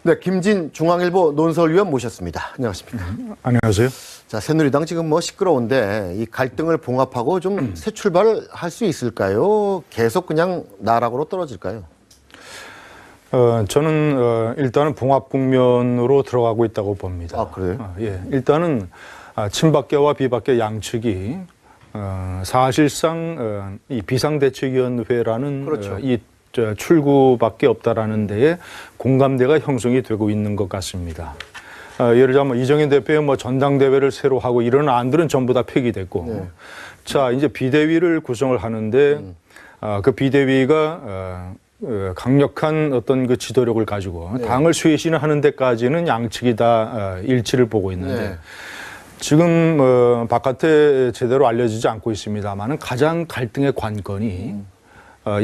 네, 김진 중앙일보 논설위원 모셨습니다. 안녕하십니까? 안녕하세요. 자, 새누리당 지금 뭐 시끄러운데 이 갈등을 봉합하고 좀 새 출발을 할 수 있을까요? 계속 그냥 나락으로 떨어질까요? 저는 일단은 봉합 국면으로 들어가고 있다고 봅니다. 아, 그래요? 예, 일단은 친박계와 비박계 양측이 사실상 이 비상대책위원회라는 그렇죠. 이 출구밖에 없다라는 데에 공감대가 형성이 되고 있는 것 같습니다. 예를 들자면 이정현 대표의 뭐 전당대회를 새로 하고 이런 안들은 전부 다 폐기됐고, 네. 자 이제 비대위를 구성을 하는데 그 비대위가 강력한 어떤 그 지도력을 가지고 네. 당을 쇄신하는 데까지는 양측이 다 일치를 보고 있는데. 네. 지금 바깥에 제대로 알려지지 않고 있습니다만은 가장 갈등의 관건이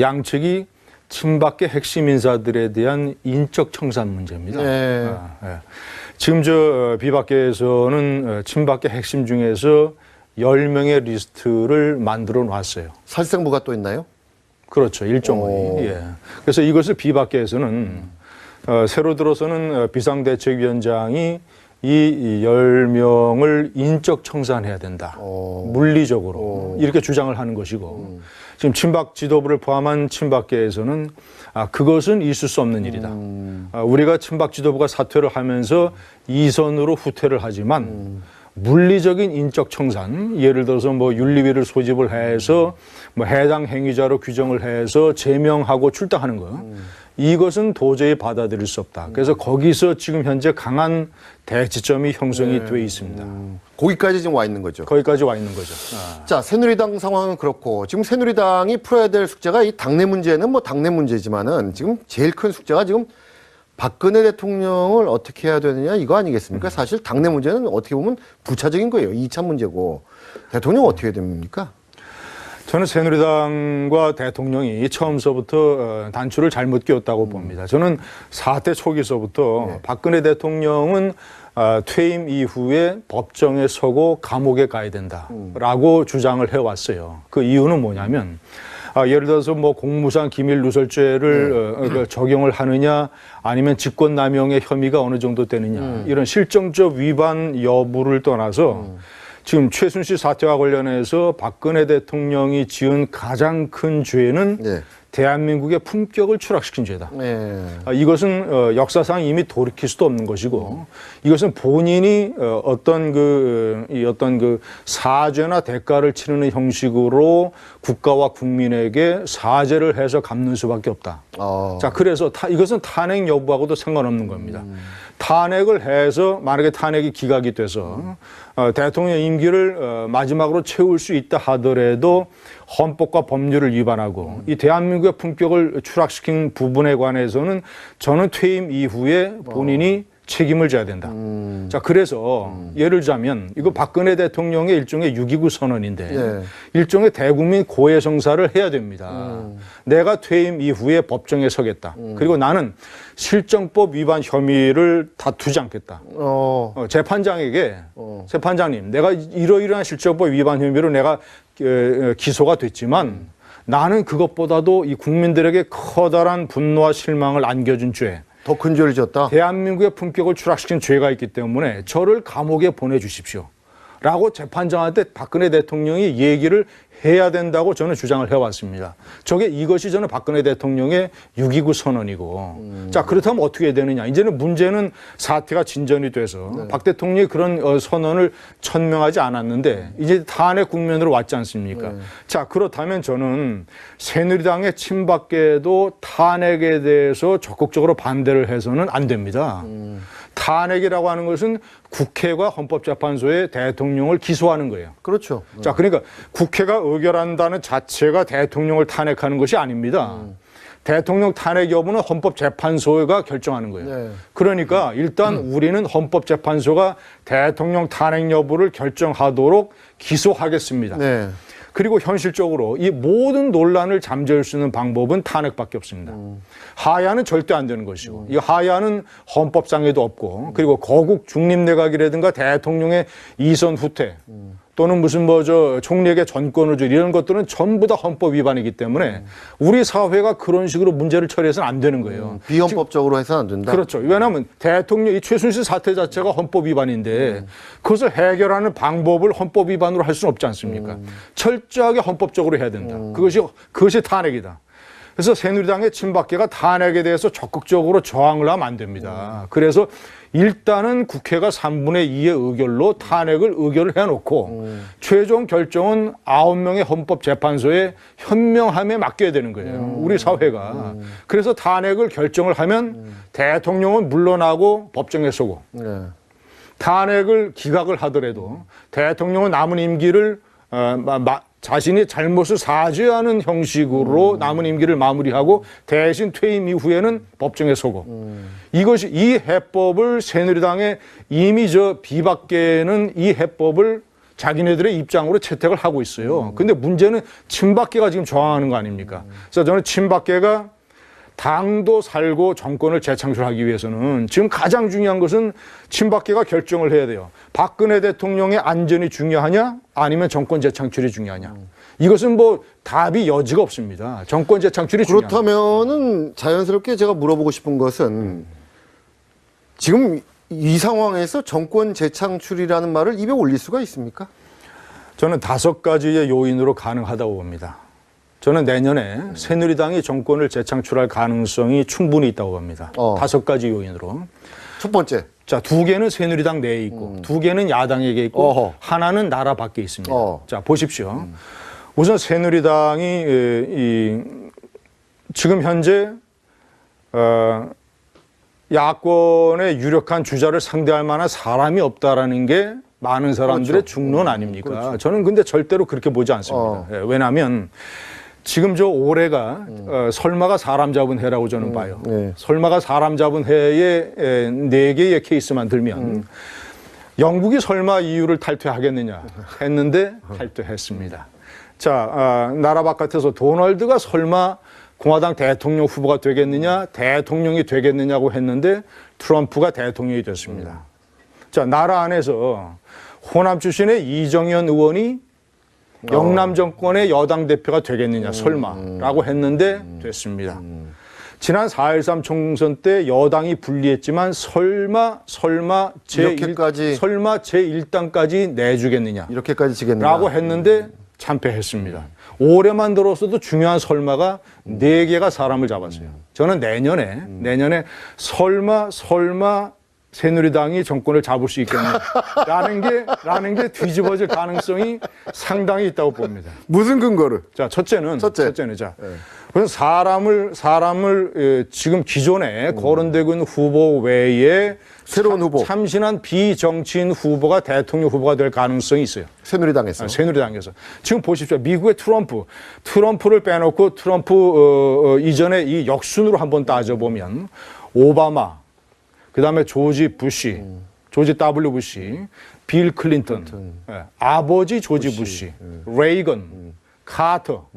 양측이 친박계 핵심 인사들에 대한 인적 청산 문제입니다. 네. 예. 지금 저 비박계에서는 친박계 핵심 중에서 10명의 리스트를 만들어 놨어요. 살생부가 또 있나요? 그렇죠. 일종의. 예. 그래서 이것을 비박계에서는 새로 들어서는 비상대책위원장이 이 10명을 인적 청산해야 된다. 물리적으로. 이렇게 주장을 하는 것이고 지금 친박 지도부를 포함한 친박계에서는 그것은 있을 수 없는 일이다. 우리가 친박 지도부가 사퇴를 하면서 이선으로 후퇴를 하지만 물리적인 인적 청산, 예를 들어서 뭐 윤리위를 소집을 해서 뭐 해당 행위자로 규정을 해서 제명하고 출당하는 거. 이것은 도저히 받아들일 수 없다. 그래서 거기서 지금 현재 강한 대치점이 형성이 돼 있습니다. 거기까지 지금 와 있는 거죠. 거기까지 와 있는 거죠. 자, 새누리당 상황은 그렇고 지금 새누리당이 풀어야 될 숙제가 이 당내 문제는 뭐 당내 문제지만은 지금 제일 큰 숙제가 지금 박근혜 대통령을 어떻게 해야 되느냐 이거 아니겠습니까? 사실 당내 문제는 어떻게 보면 부차적인 거예요. 2차 문제고 대통령 어떻게 해야 됩니까? 저는 새누리당과 대통령이 처음서부터 단추를 잘못 끼웠다고 봅니다. 저는 사태 초기서부터 박근혜 대통령은 퇴임 이후에 법정에 서고 감옥에 가야 된다라고 주장을 해왔어요. 그 이유는 뭐냐면 예를 들어서 뭐 공무상 기밀 누설죄를 적용을 하느냐 아니면 직권남용의 혐의가 어느 정도 되느냐 이런 실정적 위반 여부를 떠나서 지금 최순실 사태와 관련해서 박근혜 대통령이 지은 가장 큰 죄는 대한민국의 품격을 추락시킨 죄다. 이것은 역사상 이미 돌이킬 수도 없는 것이고 이것은 본인이 어떤 그 사죄나 대가를 치르는 형식으로 국가와 국민에게 사죄를 해서 갚는 수밖에 없다. 자, 그래서 이것은 탄핵 여부하고도 상관없는 겁니다. 탄핵을 해서 만약에 탄핵이 기각이 돼서 대통령 임기를 마지막으로 채울 수 있다 하더라도 헌법과 법률을 위반하고 이 대한민국의 품격을 추락시킨 부분에 관해서는 저는 퇴임 이후에 본인이 책임을 져야 된다. 자, 그래서 예를 들자면 이거 박근혜 대통령의 일종의 6.29 선언인데 일종의 대국민 고해성사를 해야 됩니다. 내가 퇴임 이후에 법정에 서겠다. 그리고 나는 실정법 위반 혐의를 다투지 않겠다. 재판장에게 재판장님, 내가 이러이러한 실정법 위반 혐의로 내가 기소가 됐지만 나는 그것보다도 이 국민들에게 커다란 분노와 실망을 안겨준 죄, 더 큰 죄를 지었다. 대한민국의 품격을 추락시킨 죄가 있기 때문에 저를 감옥에 보내주십시오. 라고 재판장한테 박근혜 대통령이 얘기를 해야 된다고 저는 주장을 해왔습니다. 이것이 저는 박근혜 대통령의 6.29 선언이고 자, 그렇다면 어떻게 해야 되느냐. 이제는 문제는 사태가 진전이 돼서 박 대통령이 그런 선언을 천명하지 않았는데 이제 탄핵 국면으로 왔지 않습니까? 자, 그렇다면 저는 새누리당의 친박계도 탄핵에 대해서 적극적으로 반대를 해서는 안 됩니다. 탄핵이라고 하는 것은 국회가 헌법재판소에 대통령을 기소하는 거예요. 그렇죠. 자, 그러니까 국회가 의결한다는 자체가 대통령을 탄핵하는 것이 아닙니다. 대통령 탄핵 여부는 헌법재판소가 결정하는 거예요. 그러니까 일단 우리는 헌법재판소가 대통령 탄핵 여부를 결정하도록 기소하겠습니다. 그리고 현실적으로 이 모든 논란을 잠재울 수 있는 방법은 탄핵밖에 없습니다. 하야는 절대 안 되는 것이고 이 하야는 헌법상에도 없고 그리고 거국 중립내각이라든가 대통령의 이선 후퇴 또는 무슨 뭐 저 총리에게 전권을 줄 이런 것들은 전부 다 헌법 위반이기 때문에 우리 사회가 그런 식으로 문제를 처리해서는 안 되는 거예요. 비헌법적으로 해서는 안 된다. 그렇죠. 왜냐하면 대통령 이 최순실 사태 자체가 헌법 위반인데 그것을 해결하는 방법을 헌법 위반으로 할 수는 없지 않습니까? 철저하게 헌법적으로 해야 된다. 그것이 탄핵이다. 그래서 새누리당의 친박계가 탄핵에 대해서 적극적으로 저항을 하면 안 됩니다. 그래서 일단은 국회가 3분의 2의 의결로 탄핵을 의결을 해놓고 최종 결정은 9명의 헌법재판소의 현명함에 맡겨야 되는 거예요. 우리 사회가. 그래서 탄핵을 결정을 하면 대통령은 물러나고 법정에 서고 네. 탄핵을 기각을 하더라도 대통령은 남은 임기를 자신이 잘못을 사죄하는 형식으로 남은 임기를 마무리하고 대신 퇴임 이후에는 법정에 서고 이것이 이 해법을 새누리당의 이미 저 비박계는 이 해법을 자기네들의 입장으로 채택을 하고 있어요. 근데 문제는 친박계가 지금 저항하는 거 아닙니까? 그래서 저는 친박계가 당도 살고 정권을 재창출하기 위해서는 지금 가장 중요한 것은 친박계가 결정을 해야 돼요. 박근혜 대통령의 안전이 중요하냐 아니면 정권 재창출이 중요하냐. 이것은 뭐 답이 여지가 없습니다. 정권 재창출이 중요하냐. 그렇다면은 자연스럽게 제가 물어보고 싶은 것은 지금 이 상황에서 정권 재창출이라는 말을 입에 올릴 수가 있습니까? 저는 5가지의 요인으로 가능하다고 봅니다. 저는 내년에 새누리당이 정권을 재창출할 가능성이 충분히 있다고 봅니다. 5가지 요인으로. 첫 번째. 자, 2개는 새누리당 내에 있고 2개는 야당에게 있고 하나는 나라 밖에 있습니다. 자, 보십시오. 우선 새누리당이 지금 현재 야권의 유력한 주자를 상대할 만한 사람이 없다라는 게 많은 사람들의 중론 아닙니까? 그렇죠. 저는 근데 절대로 그렇게 보지 않습니다. 왜냐하면 지금 저 올해가 설마가 사람 잡은 해라고 저는 봐요. 설마가 사람 잡은 해에 4개의 케이스만 들면 영국이 설마 EU를 탈퇴하겠느냐 했는데 탈퇴했습니다. 자, 나라 바깥에서 도널드가 설마 공화당 대통령 후보가 되겠느냐, 대통령이 되겠느냐고 했는데 트럼프가 대통령이 됐습니다. 자, 나라 안에서 호남 출신의 이정현 의원이 영남 정권의 여당 대표가 되겠느냐, 설마라고 했는데 됐습니다. 지난 4.13 총선 때 여당이 불리했지만 설마 제1당까지 내주겠느냐. 이렇게까지 지겠느냐. 라고 했는데 참패했습니다. 올해만 들어서도 중요한 설마가 4개가 사람을 잡았어요. 저는 내년에 설마 새누리당이 정권을 잡을 수 있겠냐라는 게 뒤집어질 가능성이 상당히 있다고 봅니다. 무슨 근거를? 자, 첫째는 자. 그래서 사람을 지금 기존에 거론되고 있는 후보 외에 새로운 후보, 참신한 비정치인 후보가 대통령 후보가 될 가능성이 있어요. 새누리당에서. 새누리당에서. 지금 보십시오. 미국의 트럼프를 빼놓고 트럼프 이전에 이 역순으로 한번 따져보면 오바마, 그다음에 조지 W. 부시, 빌 클린턴, 아버지 조지 부시, 레이건, 카터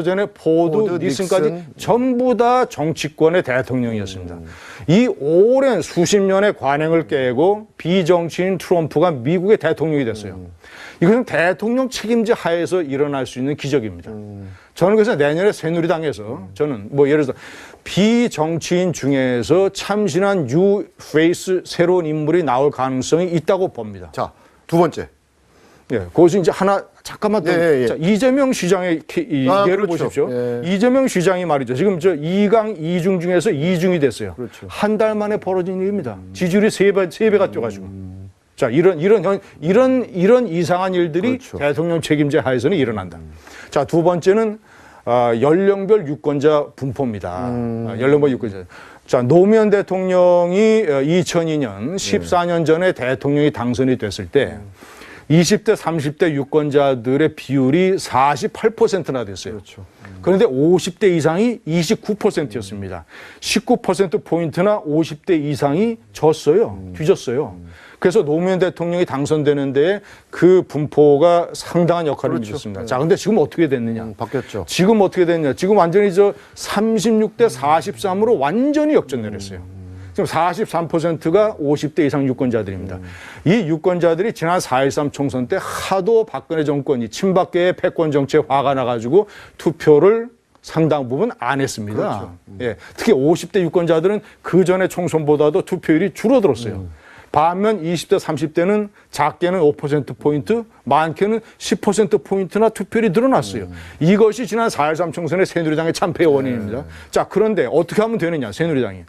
전에 포드, 닉슨까지 전부 다 정치권의 대통령이었습니다. 이 오랜 수십 년의 관행을 깨고 비정치인 트럼프가 미국의 대통령이 됐어요. 이것은 대통령 책임제 하에서 일어날 수 있는 기적입니다. 저는 그래서 내년에 새누리당에서 저는 뭐 예를 들어서 비정치인 중에서 참신한 뉴 페이스 새로운 인물이 나올 가능성이 있다고 봅니다. 자, 2번째. 예, 그것이 이제 하나 잠깐만 더. 자, 이재명 시장의 예를 그렇죠. 보십시오. 이재명 시장이 말이죠. 지금 저 2강 2중 중에서 2중이 됐어요. 그렇죠. 한 달 만에 벌어진 일입니다. 지지율이 3배가 뛰어가지고. 자, 이런 이상한 일들이 그렇죠. 대통령 책임제 하에서는 일어난다. 자, 2번째는 연령별 유권자 분포입니다. 연령별 유권자. 자, 노무현 대통령이 2002년 14년 전에 대통령이 당선이 됐을 때 20대, 30대 유권자들의 비율이 48%나 됐어요. 그렇죠. 그런데 50대 이상이 29%였습니다. 19%포인트나 50대 이상이 졌어요. 뒤졌어요. 그래서 노무현 대통령이 당선되는 데에 그 분포가 상당한 역할을 미쳤습니다. 자, 근데 지금 어떻게 됐느냐? 바뀌었죠. 지금 어떻게 됐냐? 지금 완전히 36대 43으로 완전히 역전 내렸어요. 지금 43%가 50대 이상 유권자들입니다. 이 유권자들이 지난 4.13 총선 때 하도 박근혜 정권이 친박계의 패권 정치에 화가 나가지고 투표를 상당 부분 안 했습니다. 그렇죠. 예, 특히 50대 유권자들은 그 전에 총선보다도 투표율이 줄어들었어요. 반면 20대, 30대는 작게는 5%포인트, 많게는 10%포인트나 투표율이 늘어났어요. 이것이 지난 4.13 총선의 새누리당의 참패의 원인입니다. 자, 그런데 어떻게 하면 되느냐, 새누리당이.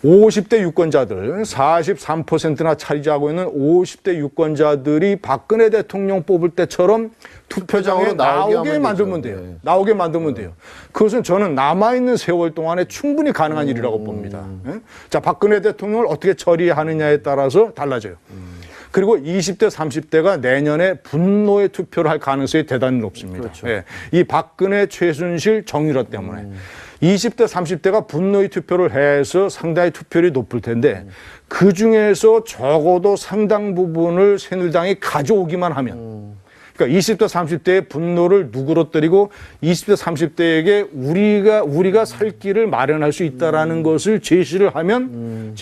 50대 유권자들, 43%나 차지하고 있는 50대 유권자들이 박근혜 대통령 뽑을 때처럼 투표장으로 나오게 만들면 돼요. 네. 나오게 만들면 돼요. 그것은 저는 남아있는 세월 동안에 충분히 가능한 일이라고 봅니다. 예? 자, 박근혜 대통령을 어떻게 처리하느냐에 따라서 달라져요. 그리고 20대, 30대가 내년에 분노의 투표를 할 가능성이 대단히 높습니다. 그렇죠. 예. 이 박근혜, 최순실, 정유라 때문에. 20대, 30대가 분노의 투표를 해서 상당히 투표율이 높을 텐데 그중에서 적어도 상당 부분을 새누리당이 가져오기만 하면 그러니까 20대, 30대의 분노를 누그러뜨리고 20대, 30대에게 우리가 살 길을 마련할 수 있다라는 것을 제시를 하면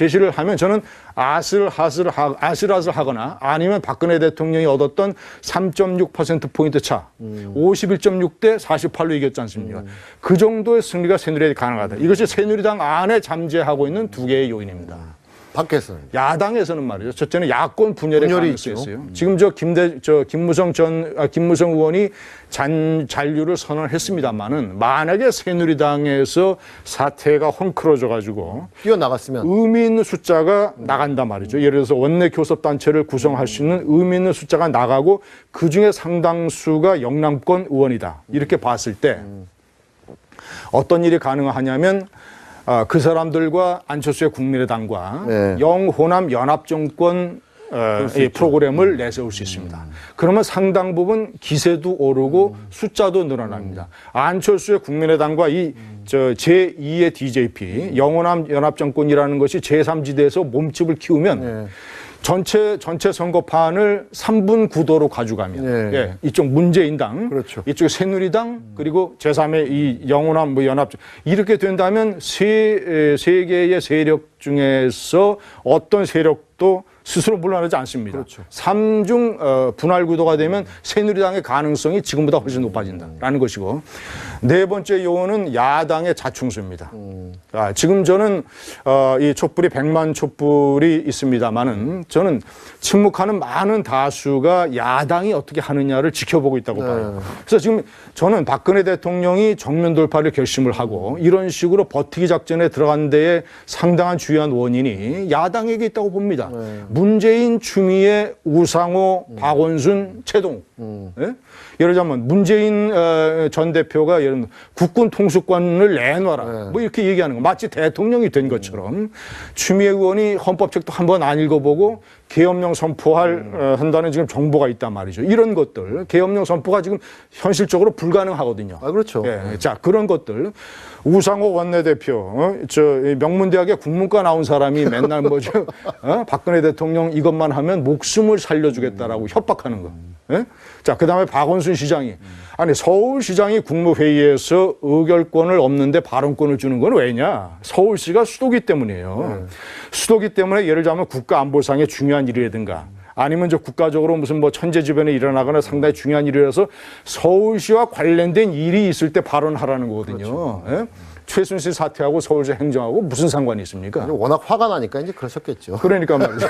저는 아슬아슬하거나 아니면 박근혜 대통령이 얻었던 3.6%포인트 차, 51.6대 48로 이겼지 않습니까? 그 정도의 승리가 새누리당이 가능하다. 이것이 새누리당 안에 잠재하고 있는 두 개의 요인입니다. 밖에서는. 야당에서는 말이죠. 첫째는 야권 분열의 분열이 가능성이 있죠. 있어요. 지금 김무성 의원이 잔류를 선언했습니다만은 만약에 새누리당에서 사태가 헝클어져 가지고 뛰어나갔으면. 의미 있는 숫자가 나간단 말이죠. 예를 들어서 원내 교섭단체를 구성할 수 있는 의미 있는 숫자가 나가고 그중에 상당수가 영남권 의원이다. 이렇게 봤을 때 어떤 일이 가능하냐면 그 사람들과 안철수의 국민의당과 네. 영호남 연합정권 이 프로그램을 내세울 수 있습니다. 그러면 상당 부분 기세도 오르고 숫자도 늘어납니다. 안철수의 국민의당과 이 제2의 DJP 영호남 연합정권이라는 것이 제3지대에서 몸집을 키우면 네. 전체 선거판을 3분 구도로 가져가면 네. 예, 이쪽 문재인당, 그렇죠. 이쪽 새누리당 그리고 제3의 이 영호남 연합 이렇게 된다면 세 개의 세력 중에서 어떤 세력도 스스로 물러나지 않습니다. 그렇죠. 삼중 분할 구도가 되면 새누리당의 가능성이 지금보다 훨씬 높아진다라는 것이고 네 번째 요원은 야당의 자충수입니다. 지금 저는 이 촛불이 100만 촛불이 있습니다만은 저는 침묵하는 많은 다수가 야당이 어떻게 하느냐를 지켜보고 있다고 봐요. 그래서 지금 저는 박근혜 대통령이 정면 돌파를 결심을 하고 이런 식으로 버티기 작전에 들어간 데에 상당한 주요한 원인이 야당에게 있다고 봅니다. 문재인, 추미애, 우상호, 박원순, 최동욱. 예? 예를 들자면 문재인 전 대표가 예를 들면 국군 통수권을 내놔라. 뭐 이렇게 얘기하는 거. 마치 대통령이 된 것처럼 추미애 의원이 헌법책도 한번 안 읽어보고 계엄령 한다는 지금 정보가 있단 말이죠. 이런 것들. 계엄령 선포가 지금 현실적으로 불가능하거든요. 그렇죠. 예, 자, 그런 것들. 우상호 원내대표, 명문대학에 국문과 나온 사람이 맨날 뭐죠? 박근혜 대통령 이것만 하면 목숨을 살려주겠다라고 협박하는 거. 예? 자, 그 다음에 박원순 시장이. 아니, 서울시장이 국무회의에서 의결권을 없는데 발언권을 주는 건 왜냐? 서울시가 수도기 때문이에요. 수도기 때문에 예를 들자면 국가안보상의 중요한 일이라든가 아니면 국가적으로 무슨 뭐 천재지변이 일어나거나 상당히 중요한 일이라서 서울시와 관련된 일이 있을 때 발언하라는 거거든요. 그렇죠. 예? 최순실 사태하고 서울시 행정하고 무슨 상관이 있습니까? 워낙 화가 나니까 이제 그러셨겠죠. 그러니까 말이죠.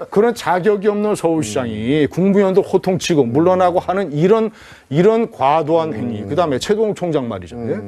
그런 자격이 없는 서울시장이 국무위원들 호통치고 물러나고 하는 이런 과도한 행위. 그다음에 최동욱 총장 말이죠. 예?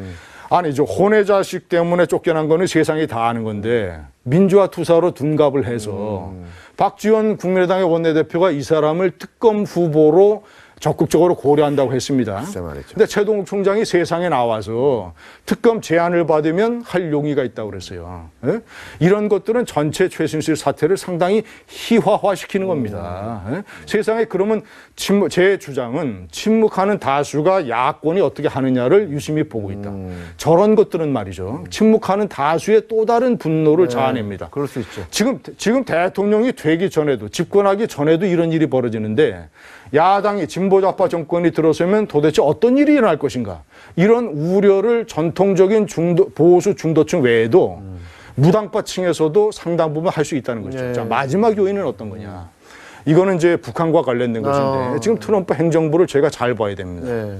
아니, 혼의 자식 때문에 쫓겨난 거는 세상이 다 아는 건데 민주화 투사로 둔갑을 해서 박지원 국민의당의 원내대표가 이 사람을 특검 후보로 적극적으로 고려한다고 했습니다. 그런데 최동욱 총장이 세상에 나와서 특검 제안을 받으면 할 용의가 있다고 그랬어요. 예? 이런 것들은 전체 최순실 사태를 상당히 희화화시키는 겁니다. 예? 세상에 그러면 제 주장은 침묵하는 다수가 야권이 어떻게 하느냐를 유심히 보고 있다. 저런 것들은 말이죠. 침묵하는 다수의 또 다른 분노를 자아냅니다. 그럴 수 있죠. 지금 대통령이 되기 전에도 집권하기 전에도 이런 일이 벌어지는데 야당이 진보좌파 정권이 들어서면 도대체 어떤 일이 일어날 것인가. 이런 우려를 전통적인 보수 중도층 외에도 무당파층에서도 상당 부분 할 수 있다는 거죠. 네. 자, 마지막 요인은 어떤 거냐? 이거는 이제 북한과 관련된 것인데 지금 트럼프 행정부를 저희가 잘 봐야 됩니다. 네.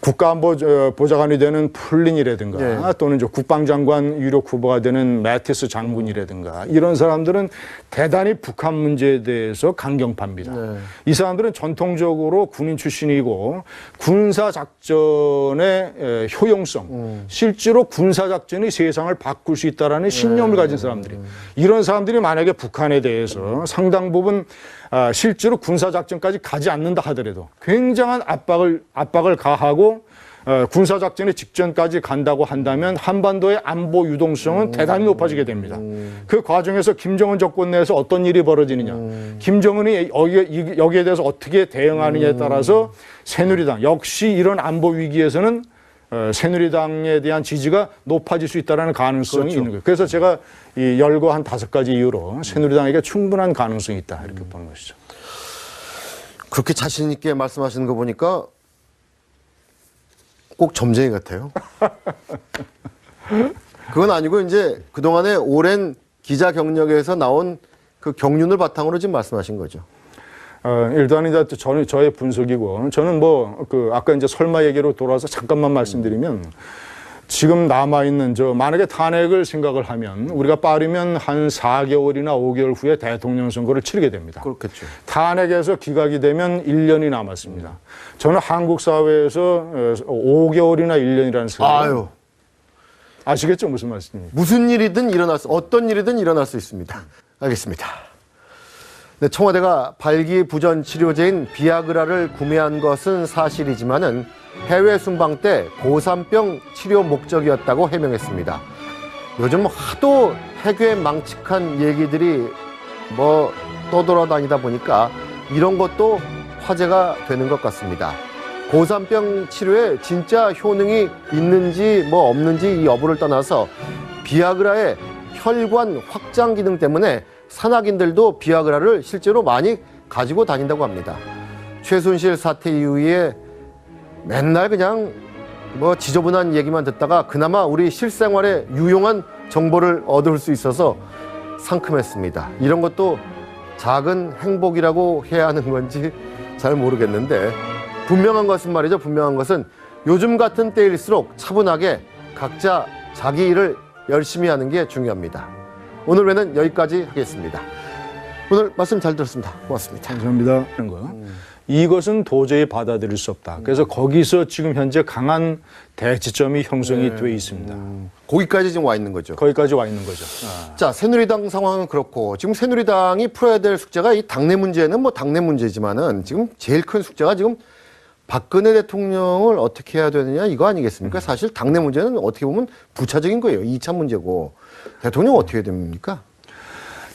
국가안보보좌관이 되는 플린이라든가 네. 또는 이제 국방장관 유력 후보가 되는 매티스 장군이라든가 이런 사람들은 대단히 북한 문제에 대해서 강경파입니다. 네. 이 사람들은 전통적으로 군인 출신이고 군사작전의 효용성, 실제로 군사작전이 세상을 바꿀 수 있다는 신념을 가진 사람들이 이런 사람들이 만약에 북한에 대해서 상당 부분 실제로 군사작전까지 가지 않는다 하더라도 굉장한 압박을 가하고 군사작전의 직전까지 간다고 한다면 한반도의 안보 유동성은 대단히 높아지게 됩니다. 그 과정에서 김정은 정권 내에서 어떤 일이 벌어지느냐, 김정은이 여기에 대해서 어떻게 대응하느냐에 따라서 새누리당 역시 이런 안보 위기에서는 새누리당에 대한 지지가 높아질 수 있다는 가능성이 있는 거예요. 그래서 제가 이 열거 한 5가지 이유로 새누리당에게 충분한 가능성이 있다 이렇게 보는 것이죠. 그렇게 자신 있게 말씀하시는 거 보니까 꼭 점쟁이 같아요. 그건 아니고 이제 그동안의 오랜 기자 경력에서 나온 그 경륜을 바탕으로 지금 말씀하신 거죠. 일단 이제 저의 분석이고 저는 아까 이제 설마 얘기로 돌아와서 잠깐만 말씀드리면 지금 남아있는 만약에 탄핵을 생각을 하면 우리가 빠르면 한 4개월이나 5개월 후에 대통령 선거를 치르게 됩니다. 그렇겠죠. 탄핵에서 기각이 되면 1년이 남았습니다. 저는 한국 사회에서 5개월이나 1년이라는 생각. 아시겠죠? 무슨 말씀입니까? 무슨 일이든 어떤 일이든 일어날 수 있습니다. 알겠습니다. 네, 청와대가 발기부전 치료제인 비아그라를 구매한 것은 사실이지만은 해외 순방 때 고산병 치료 목적이었다고 해명했습니다. 요즘 하도 해괴 망측한 얘기들이 떠돌아다니다 보니까 이런 것도 화제가 되는 것 같습니다. 고산병 치료에 진짜 효능이 있는지 없는지 이 여부를 떠나서 비아그라의 혈관 확장 기능 때문에 산악인들도 비아그라를 실제로 많이 가지고 다닌다고 합니다. 최순실 사태 이후에 맨날 그냥 지저분한 얘기만 듣다가 그나마 우리 실생활에 유용한 정보를 얻을 수 있어서 상큼했습니다. 이런 것도 작은 행복이라고 해야 하는 건지 잘 모르겠는데 분명한 것은 말이죠. 분명한 것은 요즘 같은 때일수록 차분하게 각자 자기 일을 열심히 하는 게 중요합니다. 오늘 외는 여기까지 하겠습니다. 오늘 말씀 잘 들었습니다. 고맙습니다. 감사합니다. 이것은 도저히 받아들일 수 없다. 그래서 거기서 지금 현재 강한 대치점이 형성이 돼 있습니다. 거기까지 지금 와 있는 거죠. 거기까지 와 있는 거죠. 자, 새누리당 상황은 그렇고 지금 새누리당이 풀어야 될 숙제가 이 당내 문제는 당내 문제지만은 지금 제일 큰 숙제가 지금 박근혜 대통령을 어떻게 해야 되느냐 이거 아니겠습니까? 사실 당내 문제는 어떻게 보면 부차적인 거예요. 2차 문제고. 대통령 어떻게 해야 됩니까?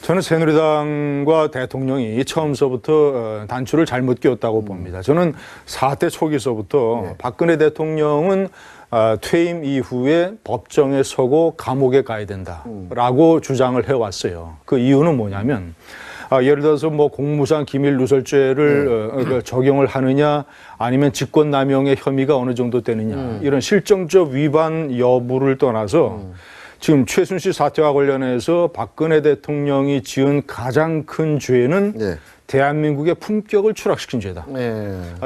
저는 새누리당과 대통령이 처음서부터 단추를 잘못 끼웠다고 봅니다. 저는 사태 초기서부터 박근혜 대통령은 퇴임 이후에 법정에 서고 감옥에 가야 된다라고 주장을 해왔어요. 그 이유는 뭐냐면 예를 들어서 공무상 기밀 누설죄를 적용을 하느냐 아니면 직권남용의 혐의가 어느 정도 되느냐 이런 실정적 위반 여부를 떠나서 지금 최순실 사태와 관련해서 박근혜 대통령이 지은 가장 큰 죄는 대한민국의 품격을 추락시킨 죄다.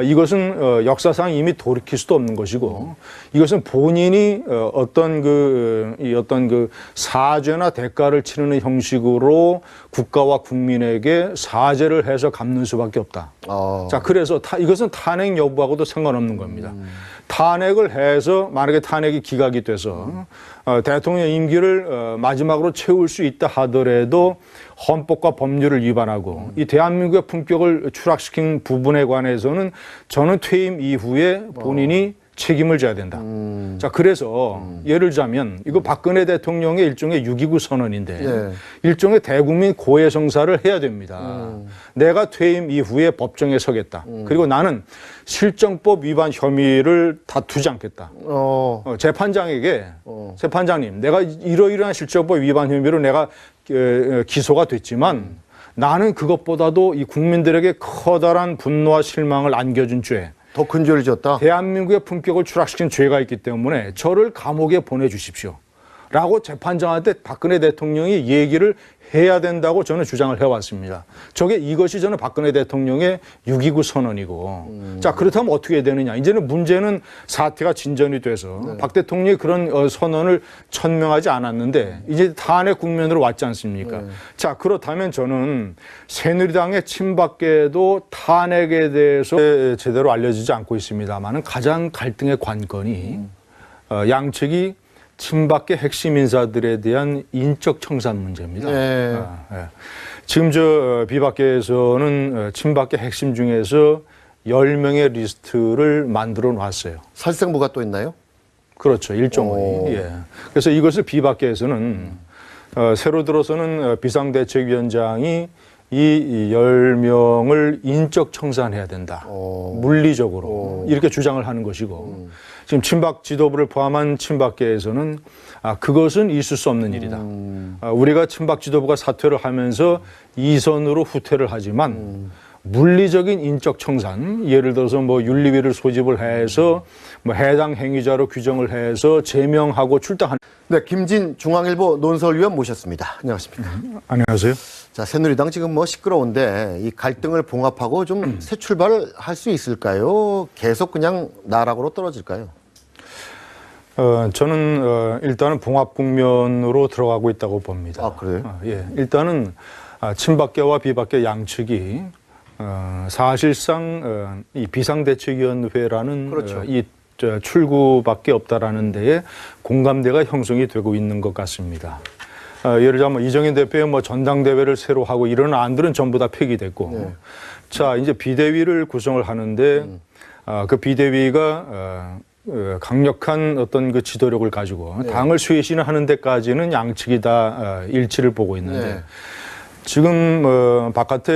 이것은 역사상 이미 돌이킬 수도 없는 것이고 이것은 본인이 어떤 사죄나 대가를 치르는 형식으로 국가와 국민에게 사죄를 해서 갚는 수밖에 없다. 자, 그래서 이것은 탄핵 여부하고도 상관없는 겁니다. 탄핵을 해서 만약에 탄핵이 기각이 돼서 대통령 임기를 마지막으로 채울 수 있다 하더라도 헌법과 법률을 위반하고 이 대한민국의 품격을 추락시킨 부분에 관해서는 저는 퇴임 이후에 본인이 책임을 져야 된다. 자, 그래서 예를 들자면 이거 박근혜 대통령의 일종의 6.29 선언인데 일종의 대국민 고해성사를 해야 됩니다. 내가 퇴임 이후에 법정에 서겠다. 그리고 나는 실정법 위반 혐의를 다투지 않겠다. 재판장님, 내가 이러이러한 실정법 위반 혐의로 내가 기소가 됐지만 나는 그것보다도 이 국민들에게 커다란 분노와 실망을 안겨준 죄, 더 큰 죄를 지었다. 대한민국의 품격을 추락시킨 죄가 있기 때문에 저를 감옥에 보내주십시오. 라고 재판장한테 박근혜 대통령이 얘기를 해야 된다고 저는 주장을 해왔습니다. 이것이 저는 박근혜 대통령의 6.29 선언이고 자, 그렇다면 어떻게 해야 되느냐. 이제는 문제는 사태가 진전이 돼서 박 대통령이 그런 선언을 천명하지 않았는데 이제 탄핵 국면으로 왔지 않습니까? 자, 그렇다면 저는 새누리당의 친박계도 탄핵에 대해서 제대로 알려지지 않고 있습니다만은 가장 갈등의 관건이 양측이 친박계 핵심 인사들에 대한 인적 청산 문제입니다. 네. 지금 비박계에서는 친박계 핵심 중에서 10명의 리스트를 만들어 놨어요. 살생부가 또 있나요? 그렇죠. 일종의. 예. 그래서 이것을 비박계에서는 새로 들어서는 비상대책위원장이 이 10명을 인적 청산해야 된다. 물리적으로. 이렇게 주장을 하는 것이고 지금 친박 지도부를 포함한 친박계에서는 그것은 있을 수 없는 일이다. 우리가 친박 지도부가 사퇴를 하면서 이선으로 후퇴를 하지만 물리적인 인적 청산, 예를 들어서 뭐 윤리위를 소집을 해서 뭐 해당 행위자로 규정을 해서 제명하고 출당한. 네, 김진 중앙일보 논설위원 모셨습니다. 안녕하십니까? 안녕하세요. 자, 새누리당 지금 뭐 시끄러운데 이 갈등을 봉합하고 좀 새 출발을 할 수 있을까요? 계속 그냥 나락으로 떨어질까요? 저는 일단은 봉합 국면으로 들어가고 있다고 봅니다. 아, 그래요? 예, 일단은 친박계와 비박계 양측이 사실상 이 비상대책위원회라는 그렇죠. 이 출구밖에 없다라는 데에 공감대가 형성이 되고 있는 것 같습니다. 예를 들자면 이정현 대표의 뭐 전당대회를 새로 하고 이런 안들은 전부 다 폐기됐고, 네. 자 이제 비대위를 구성을 하는데 그 비대위가 강력한 어떤 그 지도력을 가지고 당을 쇄신하는 데까지는 양측이 다 일치를 보고 있는데 네. 지금 바깥에